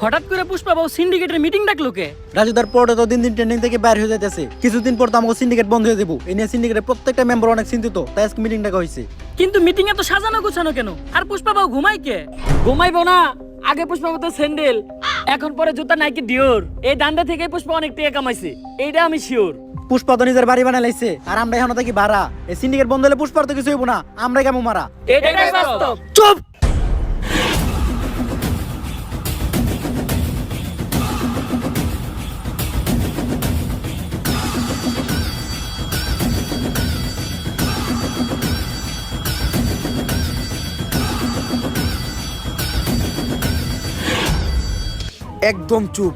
হঠাৎ করে পুষ্পা বাবু সিন্ডিকেটের মিটিং ডাকলো কে? রাজুদার পরে তো দিন দিন ট্রেন্ডিং থেকে বাইরে হয়ে যাইতেছে, কিছুদিন পর তো আমাকে সিন্ডিকেট বন্ধ হয়ে যাবো। এই নিয়ে সিন্ডিকেটের প্রত্যেকটা মেম্বার অনেক চিন্তিত, তাই আজকে মিটিং ডাকা হয়েছে। কিন্তু মিটিং এ তো সাজানো গোছানো কেন? আর পুষ্পা বাবু ঘুমাই কে? ঘুমাইবো না। আগে পুষ্পা তো স্যান্ডেল, এখন পরে জুতা নাইকি ডিওর। এই দান্ডা থেকে পুষ্পা অনেক টাকা কামাইছে, এইটা আমি শিওর। পুষ্পা তো নিজের বাড়ি বানাই লাইছে, আর আমরা এখন থাকি ভাড়া। এই সিন্ডিকেট বন্ধ হলে পুষ্পার তো কিছু হইব না, আমরা কেমন মারা। এটাই বাস্তব। চুপ! একদম চুপ।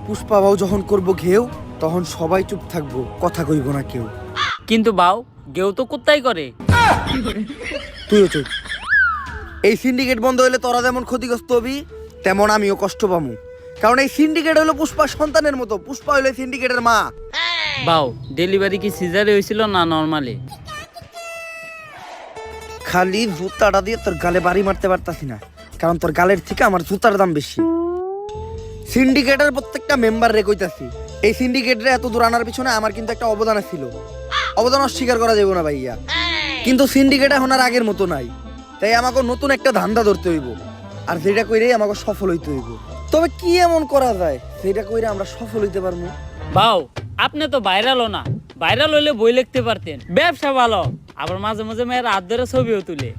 পুষ্পা বাবু যখন করব ঘেউ, তখন সবাই চুপ থাকবো, কথা কইব না কেউ। কিন্তু বাউ গেও তো কুত্তাই করে। তুইও চুপ। এই সিন্ডিকেট বন্ধ হইলে তোরা যেমন ক্ষতিগ্রস্ত হবি, তেমন আমিও কষ্ট পামু। কারণ এই সিন্ডিকেট হলো পুষ্পা সন্তানের মতো, পুষ্পা হইলো সিন্ডিকেটের মা। বাউ ডেলিভারি কি সিজারে হয়েছিল না নরমালি? খালি জুতাটা দিয়ে তোর গালে বাড়ি মারতে পারতাছি না, কারণ তোর গালের থেকে আমার জুতার দাম বেশি। সিন্ডিকেটের প্রত্যেকটা মেম্বার রে কইতাছি, এই সিন্ডিকেটরে এত দূর আনার পিছনে আমার কিন্তু একটা অবদান ছিল। অবদান অস্বীকার করা যাবে না ভাইয়া। কিন্তু সিন্ডিকেট এখন আর আগের মতো নাই, তাই আমাকে নতুন একটা ধান্দা ধরতে হইব, আর যেটা কইরে আমাকে সফল হইতে হইব। তবে কি এমন করা যায় সেটা কইরে আমরা সফল হইতে পারবো? বাউ আপনি তো ভাইরালও না, ভাইরাল হইলে বই লিখতে পারতেন। ব্যবসা ভালো, আবার মাঝে মাঝে মেয়ের হাত ধরে ছবিও তুলে।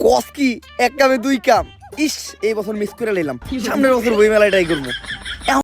কস কি এক কামে দুই কাম। ইস, এই বছর মিস করে নিলাম, সামনের বছর বই মেলায় ট্রাই করবো।